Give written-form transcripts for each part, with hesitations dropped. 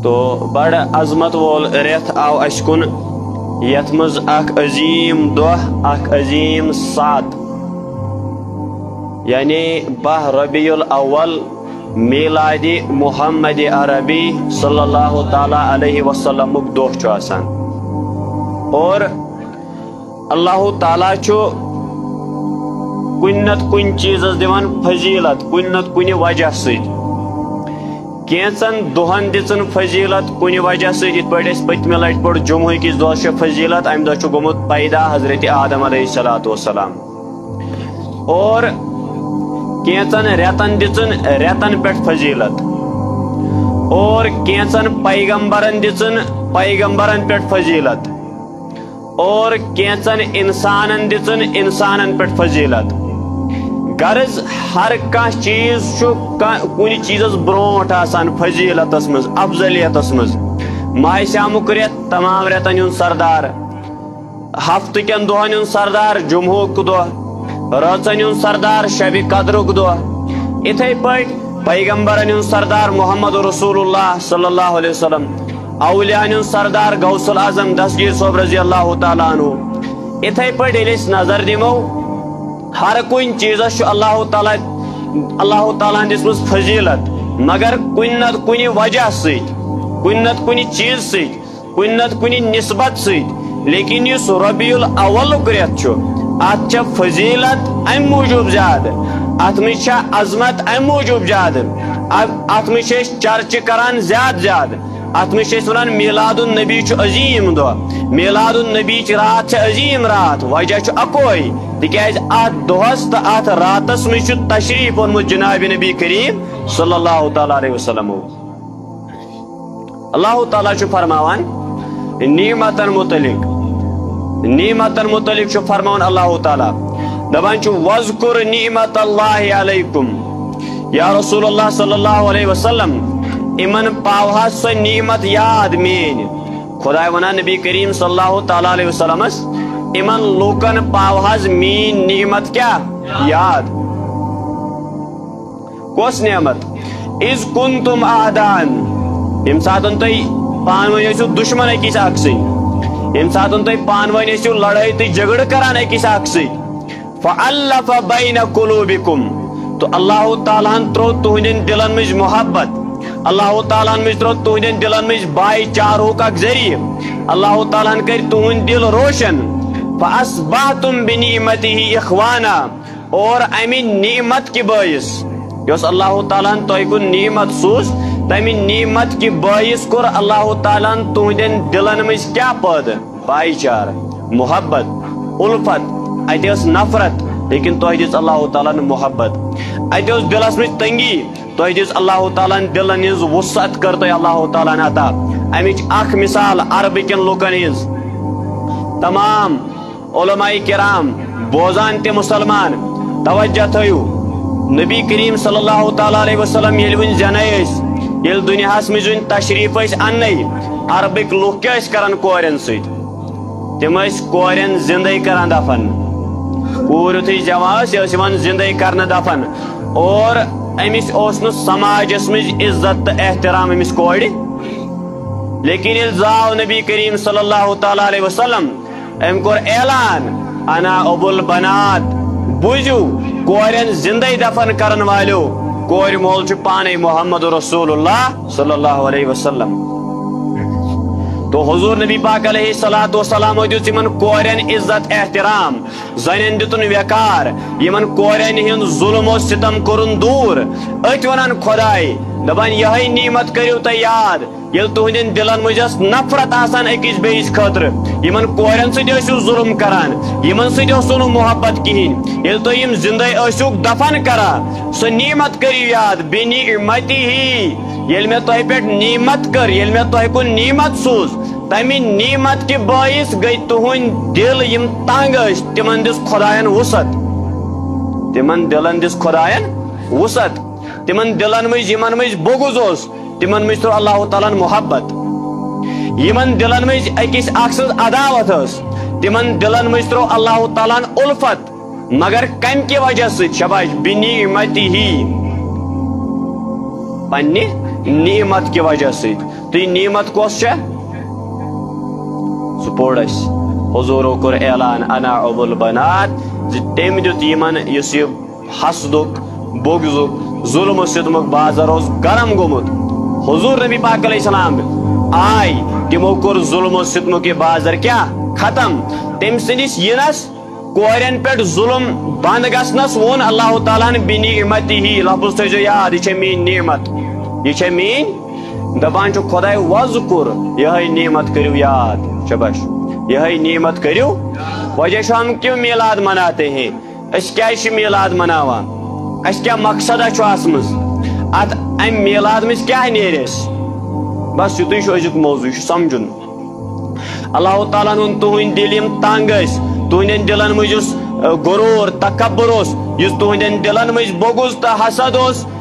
تو بڑ عظمت وول ریت آو اشکن یت مز اخ عظیم دہ اخ عظیم سات یعنی 10 ربیع الاول میلادی محمد عربی صلی اللہ تعالی علیہ وسلم دہ چھ آسان اور اللہ تعالیٰ کن نت کن چیزس دیوان فضیلت کن نت کن وجہ ست کینچن دہن دن فضیلت کن وجہ ست یت پہ پتمہ لٹ پڑ جمعہ کس دہس فضیلت امہ دہ گومت پیدا حضرت آدم علیہ الصلوۃ والسلام اور کینچن ریتن دن ریتن پہ فضیلت اور کینچن پیغمبرن دن پیغمبرن پہ فضیلت اور کینچن انسانن دن انسانن پہ فضیلت غرض ہر کان چیز کن چیزس برونٹ آسان فضیلتس مز افضلیتس مز ماہ سیامک ریت تمام ریتن ہند سردار ہفتہ کن دہن ہند سردار جمعہ دہ رچن ہند سردار شب قدرک دہ اتھے پہ پیغمبرن ہند سردار محمد رسول اللہ صلی اللہ علیہ وسلم اولیاء ہند سردار غوث العظم دستگیر صاحب رضی اللہ تعالیٰ عنہ اتھے پہ نظر دمو ہر کن چیزس اللہ تعالیٰ دس فضیلت مگر کن نت کن وجہ ست کن نت کن چیز ست کن نت کن نسبت ست لیکن اس ربیع الاول ریت ات فضیلت ام موجوب زیادہ ات مز عظمت ام موجوب زیادہ ات مز چرچہ کران زیادہ ات مز ونان میلاد النبی عظیم دہ میلاد النبی رات عظیم رات وجہ اکوئی تکیاز ات دہس تو ات راتس مز تشریف اونمت جناب نبی کریم صلی اللہ تعالیٰ علیہ وسلم اللہ تعالیٰ فرماوان نعمتن متعلق فرمان اللہ تعالیٰ دپان وذکر نعمت اللہ علیکم یا رسول اللہ صلی اللہ علیہ وسلم امن پاوہ سو نعمت یاد مین خدا ونان نبی کریم صلی اللہ تعالیٰ علیہ وسلم امن لوکن پاوہ مین نعمت کیا یاد کس نعمت از کنتم اعدان یم ساتن تھی پانوی ٲسِو دشمن أکِس اکھ سۭتۍ یم ساتن تھی پانوی ٲسِو لڑٲے تہٕ جھگڑٕ کران أکِس اکھ سۭتۍ فألف بین قلوبکم تو اللہ تعالیٰ ہن ترو تہندین دلن مز محبت اللہ تعالیٰ مز ترو تہندین دلن مز بائی چارہُک اکھ ذریعہ اللہ تعالیٰ کر تہند دل روشن فاصبحتم بنعمتہ اخوانا اور امی نعمت کی باعث یس اللہ تعالیٰ تہ کن نعمت سوز تمہ نعمت کی باعث کور اللہ تعالیٰ تہندین دلن مز کیا پٲدٕ بائی چارہ محبت الفت اتہ نفرت لیکن تہ دس اللہ تعالیٰ محبت اتہ دلس مز تنگی تہ دس اللہ تعالیٰ دلن ہز وسعت کر تہ اللہ تعالیٰ عطا امچ اخ مثال عرب کن لوکن ہز تمام علماء کرام بوزان تہ مسلمان توجہ تھیو نبی کریم صلی اللہ تعالیٰ علیہ وسلم یل ون زنہ یل دنیاس مز ون تشریف اننے عربک لوک کیا کران کورین ست تم کورین زندے کران دفن کور یتھے جواز یہ زندے کرنے دفن اور امس سماجس مز عزت تو احترام امس کور لیکن یل زاو نبی کریم صلی اللہ تعالیٰ علیہ وسلم ام کور اعلان انا ابو البنات بوزو کورین زندے دفن کرن والو کور مول پانے محمد رسول اللہ صلی اللہ علیہ وسلم تو حضور نبی پاک علیہ الصلوۃ والسلام دیت یمن کورین عزت احترام زنین دتن وقار یمن کورین ہند ظلم و ستم کرن دور ات ونان خدائے دپان یہ نعمت کریو تہ یاد یل تہندین دلن مجھ نفرت آسان أکِس بیٚیِس خٲطرٕ یمن کورین سۭتۍ ٲسِو ظلم کران یمن سۭتۍ اوسو نہٕ محبت کہین یل تُہۍ یم زندے ٲسِوکھ دفن کران سۄ نعمت کٔرِو یاد بنعمتہ یل مےٚ تۄہہِ پٮ۪ٹھ نعمت کٔر یل مےٚ تۄہہِ کُن نعمت سوز تمہِ نعمت کہِ باعث گٔے تُہنٛدۍ دل یم تنگ ٲسۍ تمن دِژ خۄدایَن وسعت تمن دلن دِژ خۄدایَن وسعت تمن دلن مز یمن مز بغض اوس تمن مز تر اللہ تعالیٰ محبت یمن دلن مز أکِس اکھ سٕنٛز عداوت ٲس تمن دلن مز تر اللہ تعالیٰ الفت مگر کم کی وجہ سۭتۍ شباش بنعمتہ پننہِ نعمت کی وجہ سے تو نعمت کس سپورٹ حضور کور اعلان انا ابو البنات تم دیت یمن اس حسدک بغضک ظلم و ستمک بازار گرم گومت حضور نبی پاک علیہ السلام آئی تمو کور ظلم و ستمک یہ بازار کیا ختم تم سندس ینس کورین پہ ظلم بند گھنس وون اللہ تعالیٰ بنعمتی ہی لفظ تھو یاد یہ مین نعمت یہ مین دپان خدائے وذکر یہ نعمت کرو یاد شبش یہ نعمت کرو وجہ ہم کیوں میلاد مناتے ہیں اس کیا میلاد مناوان اس کیا مقصد ات ام میلاد مز کیا نیرس بس یتھے ازیک موضوع سمجھن اللہ تعالیٰ تہند دل تنگ تہندین دلن مز غرور تکبر اس تہندین دلن مز بغض تو حسد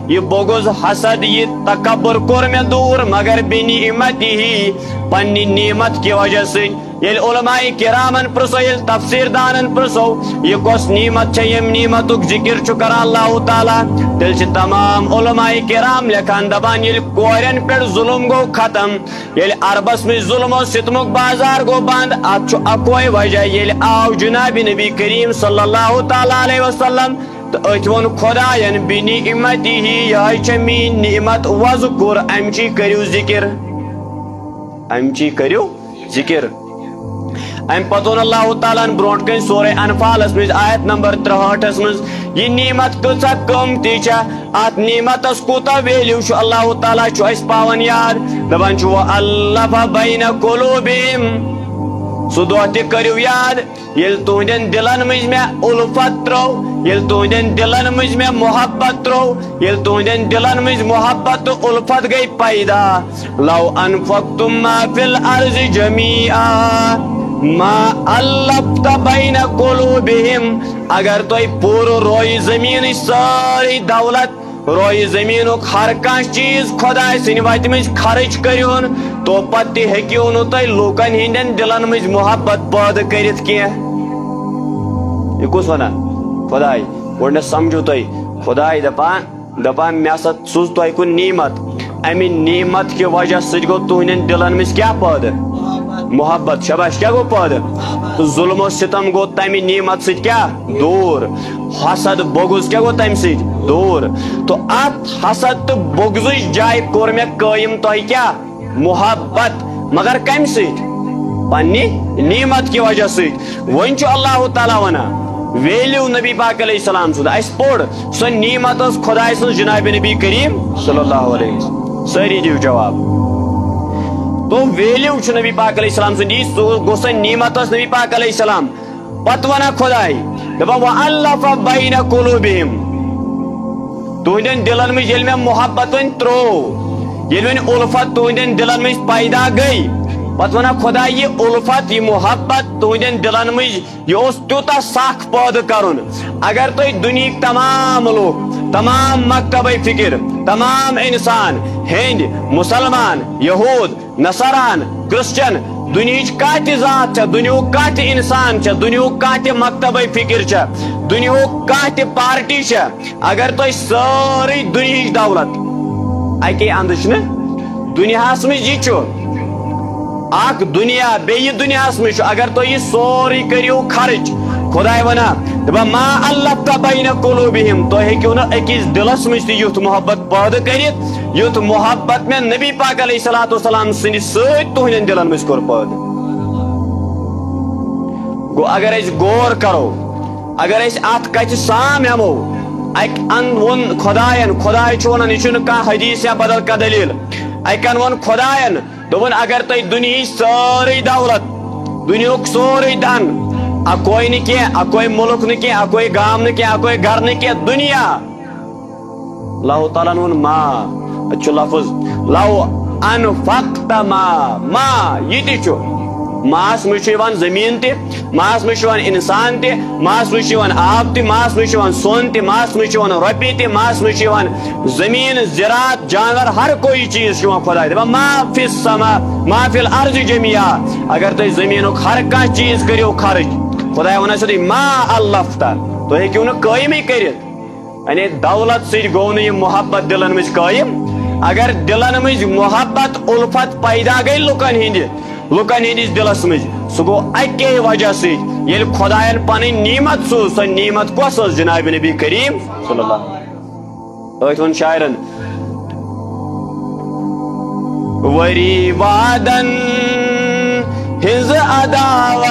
یہ بغض حسد یہ تکبر کور میں دور مگر بنعمتی ہی پنی نعمت کی وجہ سے یل علماء کرامن پرسو یل تفسیر دانن پرسو یہ کس نعمت ہے یم نعمتک ذکر کر اللہ تعالیٰ تیل سے تمام علماء کرام لکھان دبان یل کورین پر ظلم گو ختم یل عربس میں ظلم و ستمک بازار گو بند اتھ اکوئی وجہ یل آو جناب نبی کریم صلی اللہ تعالیٰ علیہ وسلم تو ات ون خدائن بنعمتی ہی یہ مین نعمت وذکر امچی کریو ذکر امچی کریو ذکر ام پتون اللہ تعالیٰ برونٹ کن سورہ انفالس مز آیت نمبر 63 مز یہ نعمت کچھ قیمتی ات نعمت کوتا ویلیو اللہ تعالیٰ اس پاون یاد دپان وَأَلَّفَ بَيْنَ قُلُوبِهِمْ سہ دہ تہ کرو یاد یل تہندین دلن مز میں الفت ترو یل تہندین دلن مز میں محبت ترو یل تہندین دلن مز محبت تو الفت گئی پیدا لو انفقتم ما فی الارض جمیعا ما الفت بین قلوبہم اگر توئی پور روئی زمین ساری دولت روئی زمین ہر کان چیز خدا سن وت مز خرچ کرون تو پتہ ہیکو نو تھی لوکن ہندین دلن مز محبت پید کرت کی یہ کس ونان خدائے گوڈ سمجھو تھی خدائے دپان مے ہسا سوز تہ کن نعمت امہ نعمت کی وجہ ست گو تہندین دلن مز کیا پید محبت شباش کیا گو پید ظلم و ستم گو تمہ نعمت ست کیا دور حسد بغض کیا گو تم ست دور تو ات حسد تو بغض جائے کور میں قائم تہ کیا محبت مگر کم ست پنہ نعمت کی وجہ ست ون اللہ تعالیٰ ونان ویلیو نبی پاک علیہ السلام سد اس پوڑ سو نعمت خدا سن جناب نبی کریم صلی اللہ علیہ وسلم ساری دیو جواب تو ویلیو نبی پاک علیہ السلام سن گو سو نعمت نبی پاک علیہ السلام پت ونان خدائے دپان وَأَلَّفَ بَيْنَ قُلُوبِهِمْ تہندین دلن مز یل میں محبت ون ترو یل ون الفت تہندین دلن مز پیدا گئی پت ونان خدا یہ الفت یہ محبت تہندین دلن مز یہ تیوتہ سخ پید کرن اگر تھی دنیا تمام لوگ تمام مکتب فکر تمام انسان ہند مسلمان یہود نصران کرسچن دنیا کت ذات دنیا کت انسان دنیا کت مکتب فکر دنیا کت پارٹی اگر تھی ساری دنیا دولت اکی اندچ دنیا مز یہ اخ دنیا بی دنیا مز اگر تھی یہ سوری کریو خرچ خدائے ونان دپان ما الفت بین قلوبہم تھی ہیکو نا اکس دلس مز تیت محبت پید کرت یت محبت میں نبی پاک علیہ السلام سند ست تہندین دلن مز کور پید گو اگر اس غور کرو اگر اس ات کت سام ہمو اک ان ون خدائن خدائے ونان یہ کھانا حدیث یا بدل کا دلیل اکن ون خدائن دپن اگر تھی دنیا ساری دولت دنیا سوری دن اکوئی نی کی اکوئی ملک نی کی اکوئی گام نی کی اکوئی گھر نی کی دنیا اللہ تعالیٰ ون ما اچھو لفظ لو انفقت ما یہ تہ ماس مجھ زمین تہ ماس مجھ انسان تہ ماس مجھ آب تہ ماس مجھ سون تہ ماس مجھ روپی تہ ماس مجھ زمین زراعت جانور ہر کوئی چیز خدا دپان ما فی السما ما فی الارض جميعا اگر تھی زمین ہر کھانا چیز کرو خرچ خدا ونان سو ما الفت تھی ہیکو نا قائم کرت یعنی دولت ست گو نا یہ محبت دلن مز قائم اگر دلن مز محبت الفت پیدا گئی لکن ہندس دلس مز سہ گو اکے وجہ سی یل خدائن پن نعمت سوز سو نعمت کس جناب نبی کریم صلی اللہ علیہ وسلم شاعرن وری وادن ہز عداوت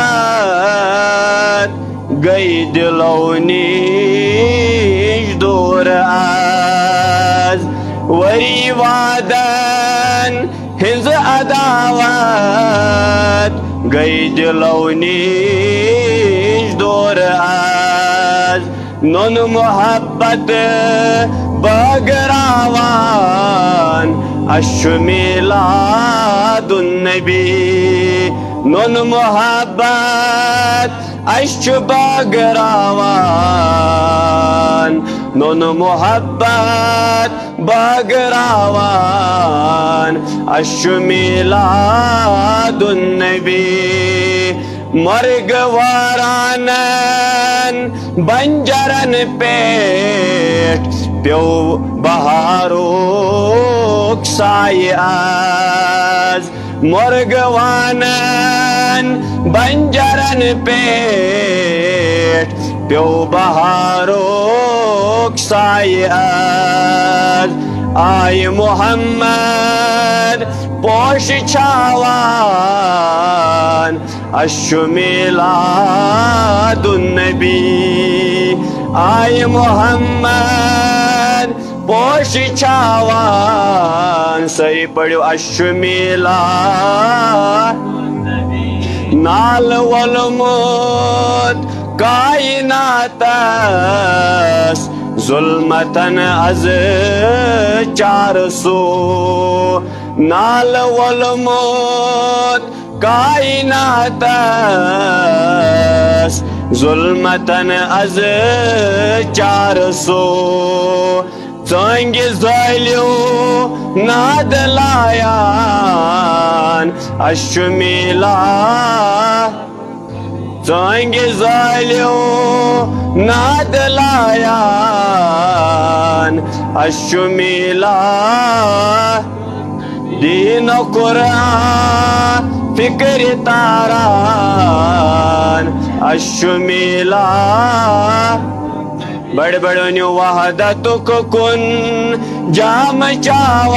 گئی دلو نیش دور آز وری وادن ہز عداوت گئی دلو نیش دور آز نون محبت بگراوان اشو میلاد النبی نون محبت اشو بگراوان نون محبت بگراوان اشو میلاد النبی مرگ وارانن بنجرن پیٹ پیو بہاروک سائی آز مرگ وانن بنجرن پیٹ پیو بہاروک سائی آز آئی محمد پوش چھاوان اشو میلاد النبی آئی محمد پوش چھاوان سری پڑھو اشو میلاد نال والموت کائناتس ظلمتن از چار سو نال والموت کائناتس ظلمتن از چار سو ژنگ زالیو ناد لایان اشو میلاد ژنگ زالیو ناد لایان اشو میلاد دین قرآن فکر تاران اشو میلاد بڑ بڑنیو وحدت کن جام چاوان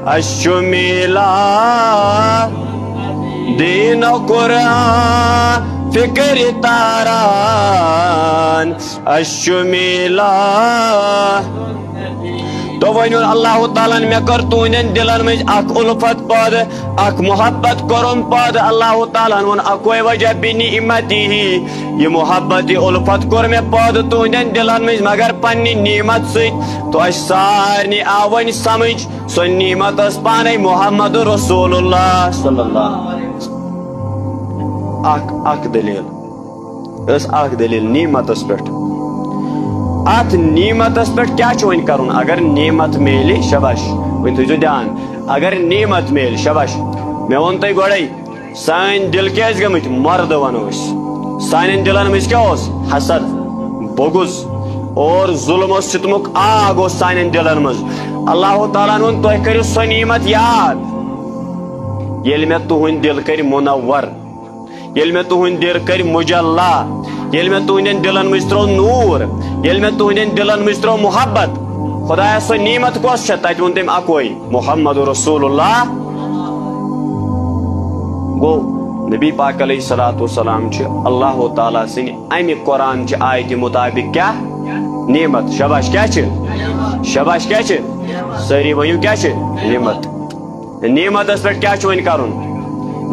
اشو میلاد دین قرآن فکر تاران اشو میلاد تو ونیو اللہ تعالیٰ میں کر تونین دلن میں اک الفت پاد اک محبت کرم پاد اللہ تعالیٰ ون اکوئی وجہ بینی امتی ہی یہ محبت الفت کر میں پاد تونین دلن میں مگر پنی نعمت سیت تو اس سارنی آوین سمجھ سو نعمت اس پانے محمد رسول اللہ صلی اللہ علیہ وسلم اک دلیل اس اک دلیل نعمت اس پیٹ ات نعمت اس پر کیا چوین کرون اگر نعمت میلی شباش وین تو دھیان اگر نعمت میل شباش میں ون تھی گوڑے سان دل کیاز گمت مرد ونوس سان دلن مز کیا حسد بغض اور ظلم و ستمک آگ سان دلن مز اللہ تعالیٰ ون تھی کرو سو نعمت یاد یل میں تہند دل کر منور یل میں تہند دل کر مجلا یل میں تہندین دلن مز ترو نور یل میں تہندین دلن مز ترو محبت خدایا سو نعمت کس تت ون تم اکوئی محمد رسول اللہ گو نبی پاک علیہ السلام اللہ تعالیٰ سن امہ قرآن چہ آیت مطابق کیا نعمت شباش کیا شباش کیا ساری ونیو کیا نعمت نعمت اس پہ کیا ون کرن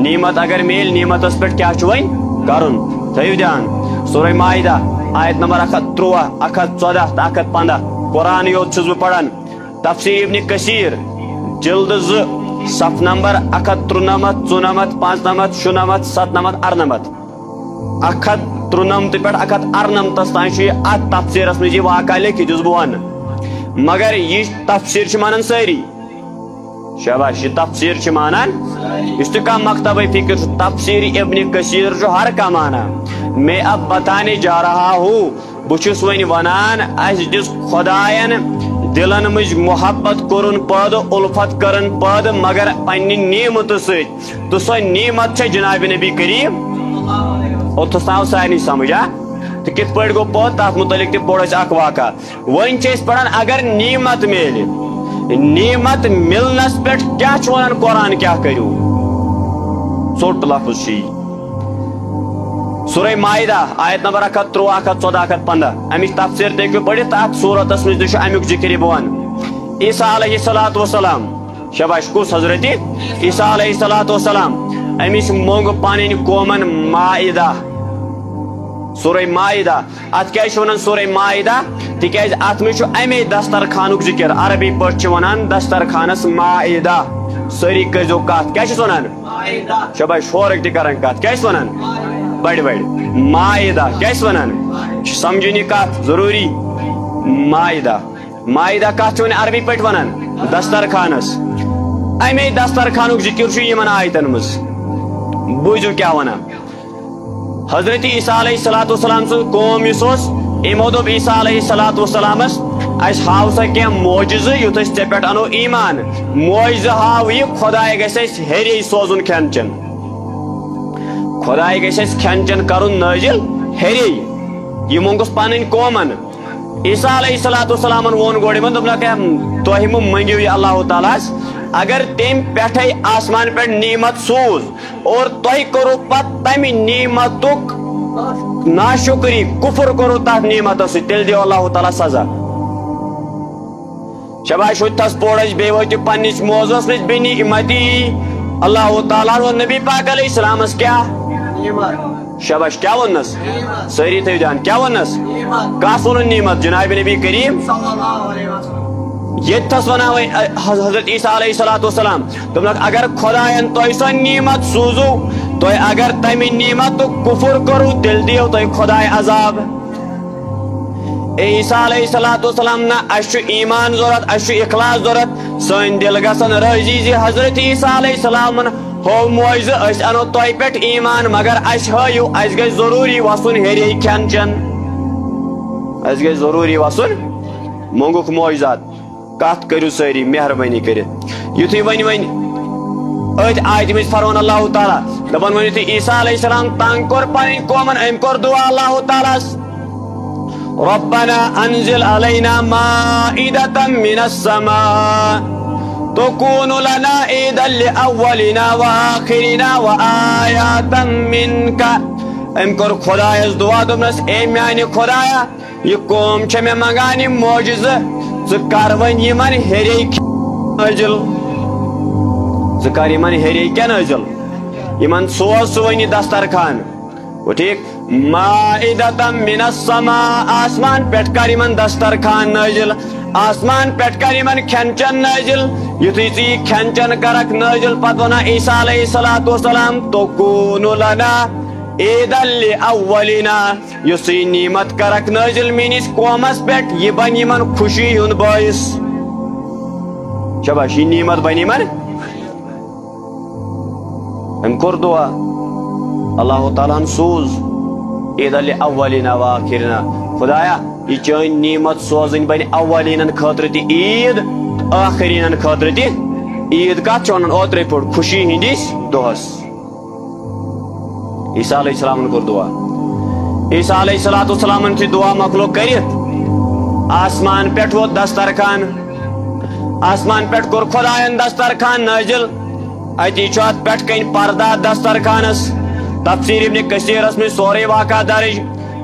نعمت اگر میل نعمت اس پہ کیا ون کرن تھیو دھیان سورہ مائدہ آیت نمبر 113 114 115 قرآن یوت چھس بہ پڑھان تفسیر ابن کثیر جلد 2 صف نمبر 193 94 95 96 97 98 193 پہ 198 تان ات تفسیرس مز یہ واقعہ لکھت بہ ون مگر یہ تفسیر مانان ساری شاباش یہ تفسیر مانان اس کا مکتب فکر تفسیر ابن کثیر جو ہر کا مانا میں اب بتانے جا رہا ہوں بچس ون ونان اس دس خدائن دلن مج محبت کرن پاد الفت کرن پاد مگر پنہ نعمت ست تو سو نعمت جناب نبی کریم اوتھس آو سارے سمجھ تو کت پہ گو پہ تر متعلق تہ پوڑ اخ واقعہ ون پڑھان اگر نعمت مل نعمت ملنس پہ کیا ونان قرآن کیا کرو ژوٹ لفظ سورہ مائدہ آیت نمبر 113 114 امچ تفسیر تیو پڑھت ات صورتس مز تہ امیک ذکر بہن عیسیٰ علیہ السلام شباش کس حضرت عیسیٰ علیہ السلام امس مونگ پن قومن مائدہ سورہ مائدہ ات کیا ونان سورہ مائدہ تکیاز ات مز امی دسترخانک ذکر عربی پہ ونان دسترخانس مائدہ سری کرزو کت کیا ونان شباش فورک تہ کران کت کیا ونان بڑ مائدہ کیا ونان سمجھن یہ کت ضروری مائدہ مائدہ کت ون عربی پہ ونان دسترخانس امی دسترخانک ذکر یمن آیتن مز بوزو کیا ونان حضرت عیسیٰ علیہ السلام سن قوم اس امو دب عیسیٰ علیہ السلام اس ہاو سا کی معجزہ یت ے پہ انو ایمان معجزہ ہاو یہ خدائے گھس ہیری سوزن کھین چن خدائے گھس کھین چن کرن نازل ہیری یہ مونگس پن قومن عیسیٰ علیہ السلام وون گوڑ تہ منگو یہ اللہ تعالیٰ اگر تم پہ آسمان پہ نعمت سوز اور تہ کرو پت تمہ نعمت ناشکری کفر کرو تر نعمت تیل دیو اللہ تعالیٰ سزا شباش تس پوڑس بی وت پنس موضوعس مز بے نعمتی اللہ تعالیٰ و نبی پاک علیہ السلام کیا شباش کیا ونس ساری تھو دھیان کیا ونس کس ون نعمت جناب نبی کریم یہ تس ونان حضرت عیسیٰ علیہ السلام اگر خدائن تہ سو نعمت سوزو تہ اگر تمہ نعمت کفر کرو تیل دیو تہ خدائے عذاب عیسیٰ علیہ السلام نا اس ایمان ضرورت اس اخلاص ضرورت سن دل گھن راضی زی حضرت عیسیٰ علیہ السلام ہو معجزہ اس انو تہ پہ ایمان مگر اس ہو اس گژھِ ضروری وسن ہیرے کھین چن اس گژھِ ضروری وسن مونگُک معجزات کت کرو ساری مہربانی کرت یتھے ون ات آیت مز فرمون اللہ تعالیٰ دپان ون یتھے عیسیٰ علیہ السلام تنگ کور پن قومن ام کور دعا اللہ تعالیٰ ربنا انزل علينا مائدة من السماء تكون لنا عيدا لأولنا وآخرنا وآيات منك ام کور خدایس دعا دپنس اے میانہ خدایا یہ قوم چھ مے منگان معجزہ ژٕ ون یمن ہیرے نازل ژٕ یمن ہیرے کیا نازل یمن سوز سہ ون دسترخان وہ ٹھیک مائدة من السماء آسمان پہ کر یمن دسترخان نازل آسمان پہ کر یمن کھین چن نازل یتھے ژٕ یہ کھین چن کرکھ نازل پتہ ونان عیسیٰ علیہ السلام تکون لنا عیدا لأولنا یس یہ نعمت کرکھ نازل میانس قومس پہ یہ بن یمن خوشی ہند باعث شباش یہ نعمت بن یمن ام کور دعا اللہ تعالیٰ سوز عیدا لأولنا وآخرنا خدایا یہ چین نعمت سوزن بن اولینن خاطر تہ عید آخرینن خاطر تہ عید کت ونان اوترے پہ خوشی ہندس دہس عیسیٰ علیہ السلام کور دعا عیسیٰ علیہ السلام تھی دعا مکلو کرت آسمان پہ ووت دسترخان آسمان پہ کور خدائن دسترخان نازل اتی ات پہ کن پردہ دسترخانس تفسیر ابن کثیرس میں سورے واقعہ درج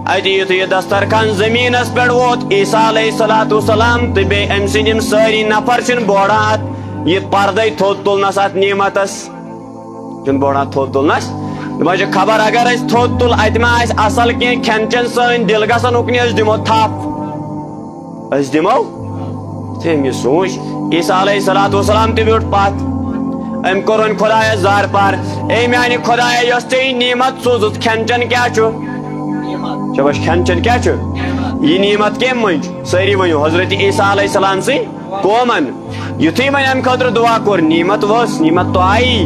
اتی یتھے یہ دسترخان زمینس پہ ووت عیسیٰ علیہ السلام تو بی ام سندم ساری نفر چھ بوڑان یہ پردے تھوت تلنس ات نعمتس چھ بوڑان تھوت تلنس مجھے خبر اگر اس تھوت تل ات ما اصل کی کھین چن سن دل گھن اکنی اس دمو تھپ اس دمو تم یہ سوچ عیسیٰ علیہ السلام تہ بیوٹ پت ام کورن خدایا زار پار اے میانہ خدایا یس ژے نعمت سوزت کھین چن کیا شباش کھین چن کیا یہ نعمت کم من ساری ونو حضرت عیسیٰ علیہ السلام سی قومن یتھے ون ام خاطر دعا کور نعمت وس نعمت تو آئی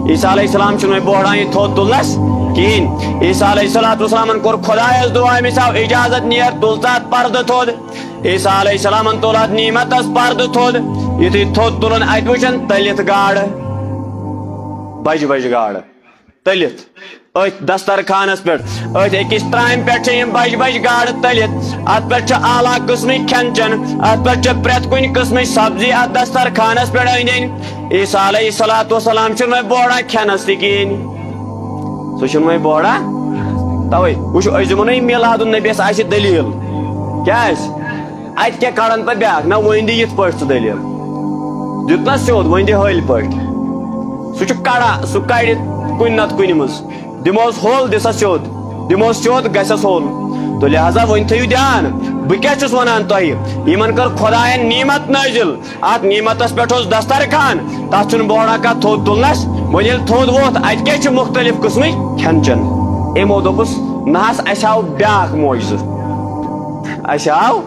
عیسیٰ علیہ السلام چھ بوڑان یہ تھوت تلنس کہین عیسیٰ علیہ السلام کور خدایس دعا امس آو اجازت نیر تل ژٕ پردہ تھود عیسیٰ علیہ السلام تول ات نعمت پردہ تھود یتھی تھود تلن ات وچن تلت گاڑ بج بج گاڑ تلت ات دسترخانس پہ ات اکس ترامہ پہ بج بج گاڑ تلت ات پہ اعلیٰ قسمک کھین چین ات پہ پریت کن قسم سبزی ات دسترخانس پہ أنٛدۍ عیسیٰ علیہ السلام چھ بوڑا کھینس تہ کہین سہ بوڑا توے وچ أزمن میلاد النبیس آسہِ دلیل کیا ات کیا کڑن پہ بیاکھ نہ ون دی یت پٲٹھۍ دلیل دیت نا سیود ون دی حٲلۍ پٲٹھۍ سہ کڑا سہ کڑ کُنہِ نتہٕ کُنہِ منٛز دموس ہول دسا سیود دموس سیود گژھس ہول تو لہذا ون تھٲیِو دھیان بہٕ کیاہ چھُس ونان تۄہہِ یمن کٔر خۄدایَن نعمت نٲزِل اتھ نعمتس پٮ۪ٹھ اوس دسترخان تتھ چھُنہٕ بوڑا کانٛہہ تھوٚد تُلنس وۄنۍ ییٚلہِ تھوٚد ووت اتہِ کیاہ چھِ مختلف قٕسمٕکۍ کھٮ۪ن چٮ۪ن یمو دوٚپُس نہ حظ اسہِ آو بیاکھ معجزٕ اسہِ آو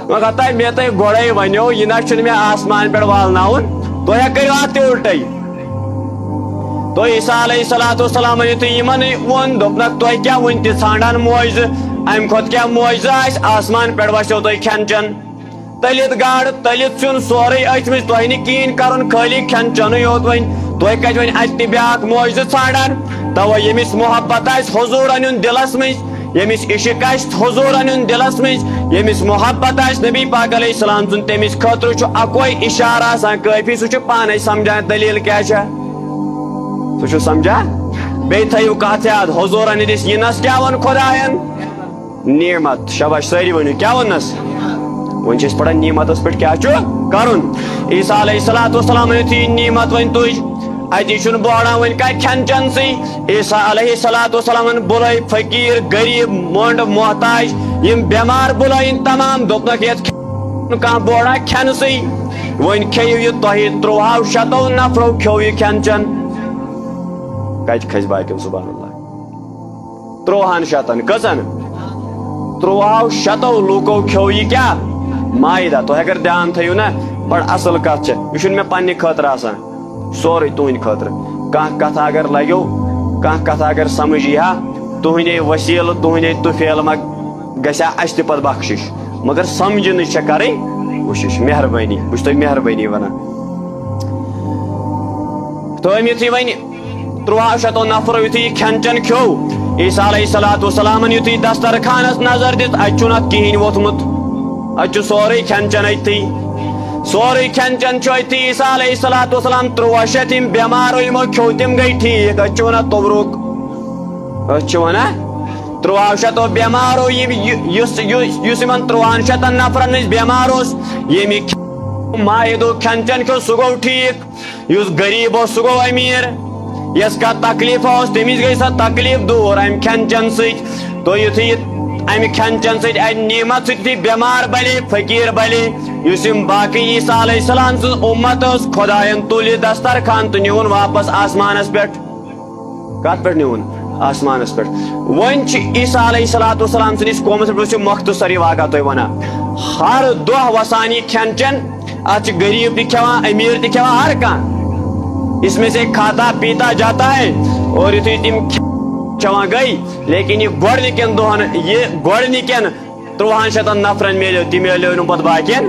مگر تۄہہِ مےٚ تۄہہِ گۄڈے ونیو یہِ نہ چھُنہٕ مےٚ آسمان پٮ۪ٹھ والناوُن تُہۍ ہا کٔرِو اتھ تہِ اُلٹے تو عیسیٰ علیہ السلام یُتھُے یِمن ووٚن دوٚپنکھ تۄہہِ کیاہ وٕنہِ تہِ ژھانڈان معجزٕ امہِ کھۄتہٕ کیاہ معجزٕ آسہِ آسمان پٮ۪ٹھ وسیو تۄہہِ کھٮ۪ن چٮ۪ن تلِتھ گاڈٕ تلِتھ سیُن سورُے أتھۍ منٛز تۄہہِ نہٕ کِہیٖنۍ کرُن خٲلی کھٮ۪ن چٮ۪نٕے یوت وۄنۍ تۄہہِ کتہِ وۄنۍ اتہِ تہِ بیاکھ معجزٕ ژھانڈان توے ییٚمِس محبت آسہِ حضوٗر انُن دلس منٛز ییٚمِس عشق آسہِ حضوٗر انُن دلس منٛز ییٚمِس محبت آسہِ نبی پاک علیہ السلام سُنٛد تٔمِس خٲطرٕ چھُ اکوے اِشارٕ آسان کٲفی سُہ چھُ پانے سمجھان دلیل کیاہ چھےٚ سُہ چھُ سمجھان بیٚیہِ تھٲیِو کتھ یاد حضوٗر ہٕنٛدِس یِنس کیاہ ووٚن خۄداین نعمت شاباش سٲری ؤنِو کیاہ ووٚننس وۄنۍ چھِ أسۍ پران نعمتس پٮ۪ٹھ کیاہ چھُ کرُن عیسیٰ علیہ السلام یُتھُے نعمت وۄنۍ تُج اتی چھُنہٕ بوڑان وۄنۍ کانٛہہ کھٮ۪ن چٮ۪نسٕے عیسیٰ علیہ السلام بُلٲے فقیٖر غریٖب مۄنڈ محتاج یِم بٮ۪مار بُلٲیِن تمام دوٚپنکھ یتھ کانٛہہ بوڑا کھٮ۪نسٕے وۄنۍ کھیٚیِو یہِ تۄہہِ 1300 نفرو کھیوٚو یہِ کھٮ۪ن چٮ۪ن کتہِ کھسہِ باقین سبحان اللہ 1300 کٔژن 1300 لوٗکو کھیوٚو یہِ کیاہ مایدہ تُہۍ اگر دھیان تھٲیِو نا بڑٕ اصل کتھ چھےٚ یہِ چھُنہٕ مےٚ پننہِ خٲطرٕ آسان سورُے تُہنٛدِ خٲطرٕ کانٛہہ کتھ اگر لگیو کانٛہہ کتھ اگر سمجھ یی ہا تُہنٛدے وسیٖلہٕ تُہنٛدے طُفیل ما گژھِ ہا اسہِ تہِ پتہٕ بخشش مگر سمجھنٕچ چھےٚ کرٕنۍ کوٗشش مہربٲنی بہٕ چھُس تۄہہِ مہربٲنی ونان تٔمۍ یُتھُے وۄنۍ 1300 نفرو یُتھُے یہِ کھٮ۪ن چٮ۪ن کھیوٚو عیسیٰ علیہ السلام یُتھُے دسترخانس نظر دِژ اتہِ چھُنہٕ اتھ کِہیٖنۍ ووٚتھمُت اتہِ چھُ سورُے کھٮ۪ن چٮ۪ن أتھی سورُے کھٮ۪ن چٮ۪ن چھُ أتھی عیسیٰ علیہ السلام 1300 یِم بٮ۪مار یِمو کھیوٚو تِم گٔے ٹھیٖک أسۍ چھِ ونان توبرُک أسۍ چھِ ونان 1300 بٮ۪مارو یُس یِمن 1300 نفرن نِش بٮ۪مار اوس ییٚمہِ مایدُک کھٮ۪ن چٮ۪ن کھیوٚو سُہ گوٚو ٹھیٖک یُس غریٖب اوس سُہ گوٚو أمیٖر یس کانٛہہ تکلیٖف اوس تٔمِس گٔے سۄ تکلیٖف دوٗر امہِ کھٮ۪ن چٮ۪ن سۭتۍ تو یُتھُے یہِ امہِ کھٮ۪ن چٮ۪ن سۭتۍ اتہِ نعمت سۭتۍ یُتھُے بٮ۪مار بلے فقیٖر بلے یُس یِم باقٕے عیسیٰ علیہ السلام سٕنٛز اُمت ٲس خۄداین تُل یہِ دسترخان تہٕ نیوٗن واپس آسمانس پٮ۪ٹھ کتھ پٮ۪ٹھ نیوٗن آسمانس پٮ۪ٹھ وۄنۍ چھِ عیسیٰ علیہ السلام سٕنٛدِس قومس پٮ۪ٹھ چھُ مختصر یہِ واقعہ تۄہہِ ونان ہر دۄہ وسان یہِ کھٮ۪ن چٮ۪ن اتھ چھِ غریٖب تہِ کھٮ۪وان أمیٖر تہِ کھٮ۪وان ہر کانٛہہ اس میں سے کھاتا پیتا جاتا ہے اور یُتھُے تِم کھٮ۪وان گٔے لیکن یہِ گۄڈنِکٮ۪ن دۄہن یہِ گۄڈنِکٮ۪ن 1300 نفرن میلیو تہِ میلیو نہٕ پتہٕ باقین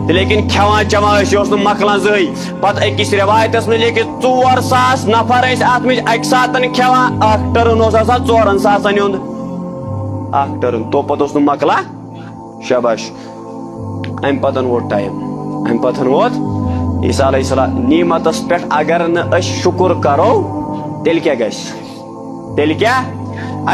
تہٕ لیکن کھٮ۪وان چٮ۪وان ٲسۍ یہِ اوس نہٕ مۄکلان زٕہٕنۍ پتہٕ أکِس رٮ۪وایتس منٛز لیکھِتھ 4,000 نفر ٲسۍ اتھ منٛز اکہِ ساتہٕ کھٮ۪وان اکھ ٹٔرٕن اوس آسان 4,000 ہُنٛد اکھ ٹٔرٕن تو پتہٕ اوس نہٕ مۄکلان شاباش امہِ پتہٕ ووت ٹایم امہِ پتہٕ ووت عیسیٰ علیہ السلام نعمتس پٮ۪ٹھ اگر نہٕ أسۍ شُکر کرو تیٚلہِ کیاہ گژھِ تیٚلہِ کیاہ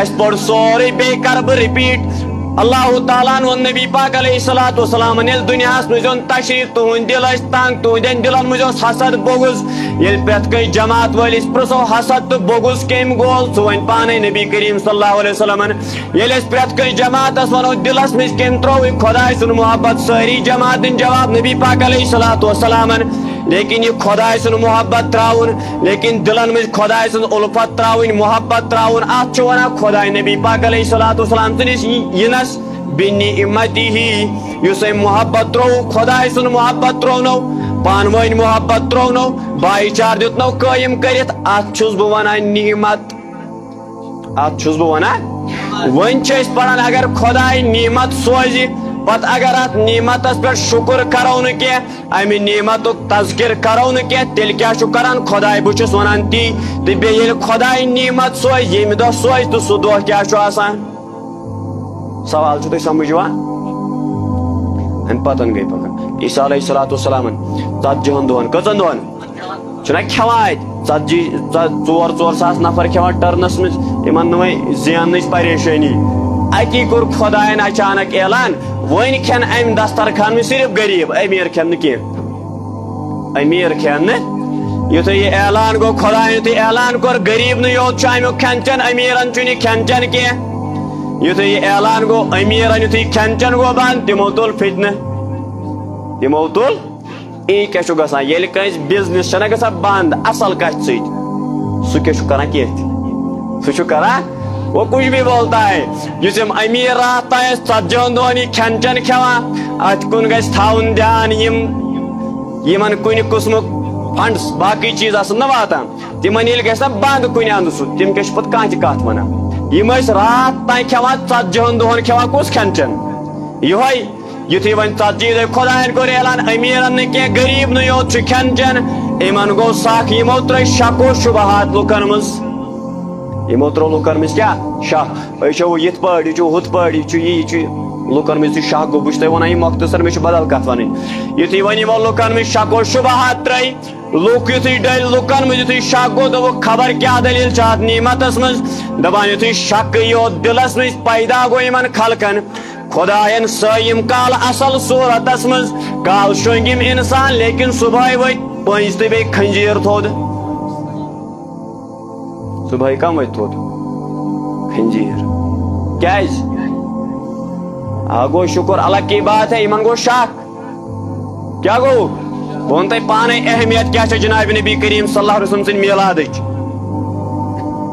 اسہِ پوٚر سورُے بیٚیہِ کرٕ بہٕ رِپیٖٹ اللہ تعالیٰ ہن ووٚن نبی پاک علیہ السلام ییٚلہِ دُنیاہس منٛز اوٚن تشریٖف تُہنٛدۍ دل ٲسۍ تنگ تُہنٛدٮ۪ن دلن منٛز اوس حسد بوٚگُز ییٚلہِ پرٛٮ۪تھ کٲنٛسہِ جماعت وٲلِس پرٛژھو حسد تہٕ بوٚگُز کٔمۍ گول سُہ وۄنۍ پانے نبی کریم صلی اللہ علیہ وسلمن ییٚلہِ أسۍ پرٛٮ۪تھ کٲنٛسہِ جماعتس ونو دلس منٛز کٔمۍ ترٛوو یہِ خۄداے سُنٛد محبت سٲری جماعت دِنۍ جواب نبی پاک علیہ السلامن لیکن یہ خۄداے سُنٛد محبت تراؤن لیکن دلن منٛز خۄداے سٕنٛز اُلفت تراؤنۍ محبت تراؤن اتھ چھُ ونان خۄداے نبی پاک علیہ السلام سٕنٛدِس یِنس بِنعمتِہی یُس أمۍ محبت تروو خۄداے سُنٛد محبت ترٛوونو پانہٕ ؤنۍ محبت ترٛوونو بھایی چار دیُتنو قٲیِم کٔرِتھ اتھ چھُس بہٕ ونان نعمت اتھ چھُس بہٕ ونان وۄنۍ چھِ أسۍ پران اگر خۄداے نعمت سوزِ پت اگر ات نعمتس پہ شکر کرو نا کی امہ نعمت تذکر کرو نا کی تیل کیا کران خدائے بہس ونان تی تو بیل خدائے نعمت سوز یم دہ سوز تو سہ دہ کیا آسان سوال تھی سمجھوان ام پتن گئی پکان عیسیٰ علیہ الصلوۃ والسلام 40 دہن کتن دہن چھنا کھوان ژور ژور ساس نفر کھوان ٹرنس مز ان زین پریشانی اتی کور خدائن اچانک اعلان ون کھین ام دسترخان میں صرف غریب امیر کھین کی امیر کھین یتھے یہ اعلان گو خدائن یتھے اعلان کور غریب نیوت امیک کھین چین امیرن چھ کھین چین کی یتھے یہ اعلان گو امیرن یتھے کھین چین گو بند تمو تل فتنہ تمو تل ای کیا گا یل کنس بزنس چھ گا بند اصل کت سہ کیا کران کھیت سہ کران وہ کچھ بھی بولتا ہے اس امیر رات تائس 40 دہن یہ کھین چین کھوان ات کن گھس تھاؤن دھیان یمن کن قسمک فنڈس باقی چیز نا واتان تمن یل گھس نا بند کن اند سہ تم کیا پتہ کھانا تہ کت ونان یم رات تین کھوان 40 دہن کھوان کس کھین چین یہ یتھے ون 40 دہ خدائن کور اعلان امیرن نہ کی غریب نہ یوت کھین چین یمن گو سخ یمو تر شک و شبہات لکن مز یمو تر لکن مز کیا شک یہ یت پہ یہ ہت پہ یہ لکن مز شک گو بہت ونان یہ مختصر میں بدل کت ون یتھے ون یمو لکن مز شک و شبہات ترے لوک یتھے ڈل لکن مز یتھے شک گو دپ خبر کیا دلیل چھ نعمتس مز دپان یتھے شک یوت دلس مز پیدا گو یمن خلقن خدائن سیم کال اصل صورتس مز کال شونگم انسان لیکن صبح وت پنج تو بی کھنجیر تھود صبح کم وت تھود کھنجیر کیاز گو شکر اللہ کی بات ہے یمن گو شک کیا گو بہن تھی پانے اہمیت کیا جناب نبی کریم صلی اللہ علیہ وسلم سن میلاد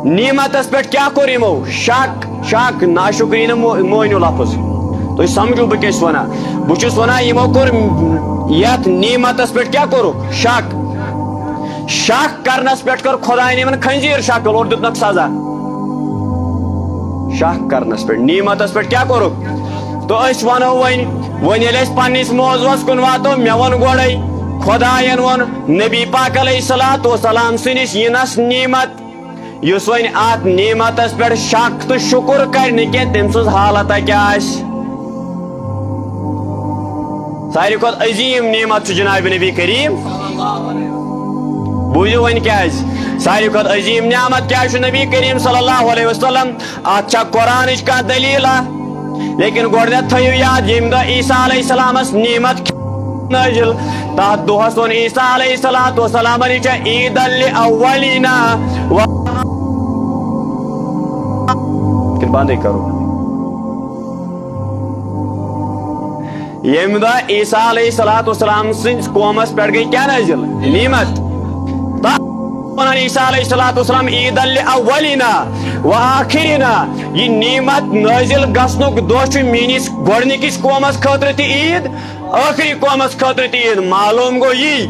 نعمتس پہ کیا کور یمو شک شک ناشکری مونیو لفظ تھی سمجھو بہ کس ونان بہس ونان یمو کور یت نعمتس پہ کیا کورک شک شک کرنس پہ کر خدائن یمن کھنجیر شکل اور دتنک سزا شک کرنس پہ نعمتس پہ کیا کورک تو اس ونو ون یل اس پنس موضوعس کن واتو مے ون گوڑے خدائن ون نبی پاک علیہ الصلوۃ والسلام سنس ینس نعمت اس ون ات نعمتس پہ شک تو شکر کر کی تم سز حالت کیا ساری کھت عظیم نعمت جناب نبی کریم بوزو ون کیا ساری کھت عظیم نعمت کیا نبی کریم صلی اللہ علیہ وسلم ات قرآن کا دلیل لیکن گۄڈنیٚتھ تھٲیِو یاد ییٚمہِ دۄہ عیسیٰ علیہ السلامس نعمت نازل تتھ دۄہس ووٚن عیسیٰ علیہ الصلوۃ والسلامن یہِ چھےٚ عید الاولینا بندے کرو ییٚمہِ دۄہ عیسیٰ علیہ الصلوۃ والسلام سٕنٛدِس قومس پٮ۪ٹھ گٔے کیٛاہ نازل نعمت عیسیٰ علیہ الصلوۃ والسلام عید الاولینا وآخرنا یہ نعمت نازل گژھنُک دۄہ چھُ میٲنِس گۄڈنِکِس قومس خٲطرٕ تہِ عید ٲخری قومس خٲطرٕ تہِ عید معلوم گوٚو یی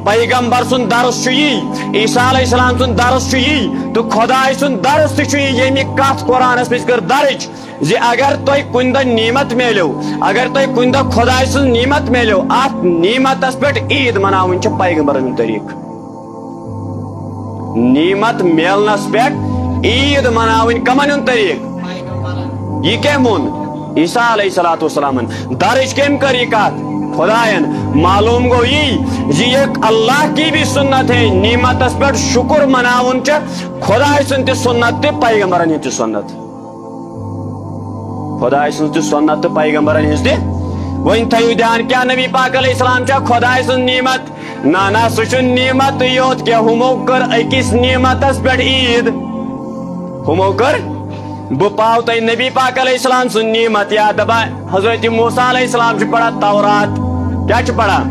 پیغمبر سُنٛد درس چھُ یی عیسیٰ علیہ السلام سُنٛد درس چھُ یی تہٕ خۄداے سُنٛد درس تہِ چھُ یی ییٚمہِ کتھ قرآنس منٛز کٔر درٕج زِ اگر تۄہہِ کُنہِ دۄہ نعمت میلیو اگر تۄہہِ کُنہِ دۄہ خۄداے سٕنٛز نعمت میلیو اتھ نعمتس پٮ۪ٹھ عید مناوٕنۍ چھِ پیغمبرن ہُنٛد طریٖقہٕ نعمت میلنس پہ عید مناون کمن ہند طریق یہ کیا مون عیسیٰ علیہ الصلوۃ والسلام درج کم کر یہ کت خدائن معلوم گو یہ اللہ کی بھی سنت ہے نعمتس پہ شکر مناون خدائے سن تہ سنت تہ پیغمبرن ہند تہ سنت خدائے سن تہ سنت تہ پیغمبرن ہند تہ ون تھو دھیان کیا نبی پاک علیہ السلام خدائے سن نعمت نا سہ نعمت یوت کیا ہمو کر اکس نعمتس پہ عید ہمو کر بہ پاؤ تہ نبی پاک علیہ السلام سن نعمت یا دپا حضرت موسیٰ علیہ السلام پڑھا تورات کیا پڑھا